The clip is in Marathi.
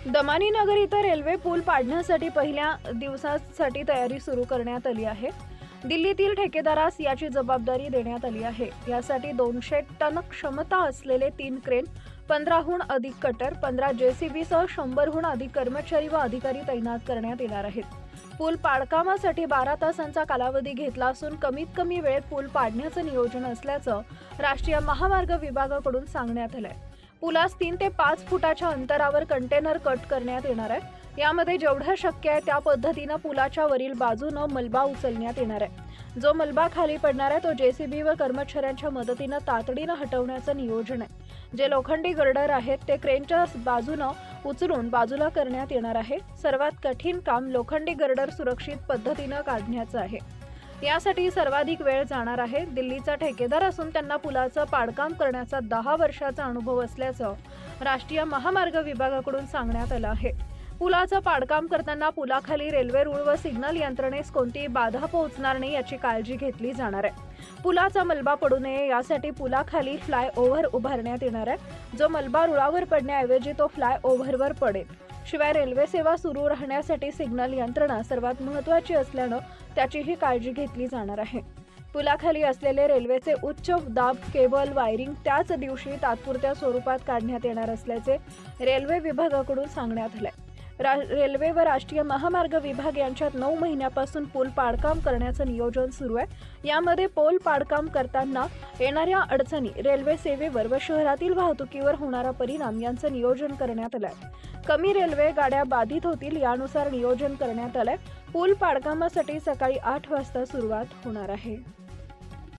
दमानी नगर इथं रेल्वे पूल पाडण्यासाठी पहिल्या दिवसासाठी तयारी सुरू करण्यात आली आहे. दिल्लीतील ठेकेदारास याची जबाबदारी देण्यात आली आहे. यासाठी 200 टन क्षमता असलेले 3 क्रेन, 15हून अधिक कटर, 15 JCB सह 100हून अधिक कर्मचारी व अधिकारी तैनात करण्यात येणार आहेत. पूल पाडकामासाठी 12 तासांचा कालावधी घेतला असून कमीत कमी वेळेत पूल पाडण्याचं नियोजन असल्याचं राष्ट्रीय महामार्ग विभागाकडून सांगण्यात आलंय. पुलास 3 ते 5 फुटाच्या अंतरावर कंटेनर कट करण्यात येणार आहे. यामध्ये जेवढं शक्य आहे त्या पद्धतीनं पुलाच्या वरील बाजूनं मलबा उचलण्यात येणार आहे. जो मलबा खाली पडणार आहे तो JCB व कर्मचाऱ्यांच्या मदतीनं तातडीनं हटवण्याचं नियोजन आहे. जे लोखंडी गर्डर आहेत ते क्रेनच्या बाजूनं उचलून बाजूला करण्यात येणार आहे. सर्वात कठीण काम लोखंडी गर्डर सुरक्षित पद्धतीनं काढण्याचं आहे. यासाठी सर्वाधिक वेळ जाणार आहे. दिल्लीचा ठेकेदार असून त्यांना पुलाचं पाडकाम करण्याचा 10 वर्षाचा अनुभव असल्याचं राष्ट्रीय महामार्ग विभागाकडून सांगण्यात आलं आहे. पुलाचं पाडकाम करताना पुलाखाली रेल्वे रूळ व सिग्नल यंत्रणेस कोणतीही बाधा पोहोचणार नाही याची काळजी घेतली जाणार आहे. पुलाचा मलबा पडू नये यासाठी पुलाखाली फ्लायओव्हर उभारण्यात येणार आहे. जो मलबा रुळावर पडण्याऐवजी तो फ्लायओव्हरवर पडेल. शिवाय रेल्वे सेवा सुरू राहण्यासाठी सिग्नल यंत्रणा सर्वात महत्त्वाची असल्यानं त्याचीही काळजी घेतली जाणार आहे. पुलाखाली असलेले रेल्वेचे उच्च दाब केबल वायरिंग त्याच दिवशी तात्पुरत्या स्वरूपात काढण्यात येणार असल्याचे रेल्वे विभागाकडून सांगण्यात आले. रेल्वे व राष्ट्रीय महामार्ग विभाग यांच्यात 9 महिन्यापासून पूल पाडकाम करण्याचं नियोजन सुरू आहे. यामध्ये पूल पाडकाम करताना येणाऱ्या अडचणी, रेल्वे सेवेवर व शहरातील वाहतुकीवर होणारा परिणाम यांचं नियोजन करण्यात आलंय. कमी रेल्वे गाड्या बाधित होतील यानुसार नियोजन करण्यात आलंय. पूल पाडकामासाठी सकाळी 8 वाजता सुरुवात होणार आहे.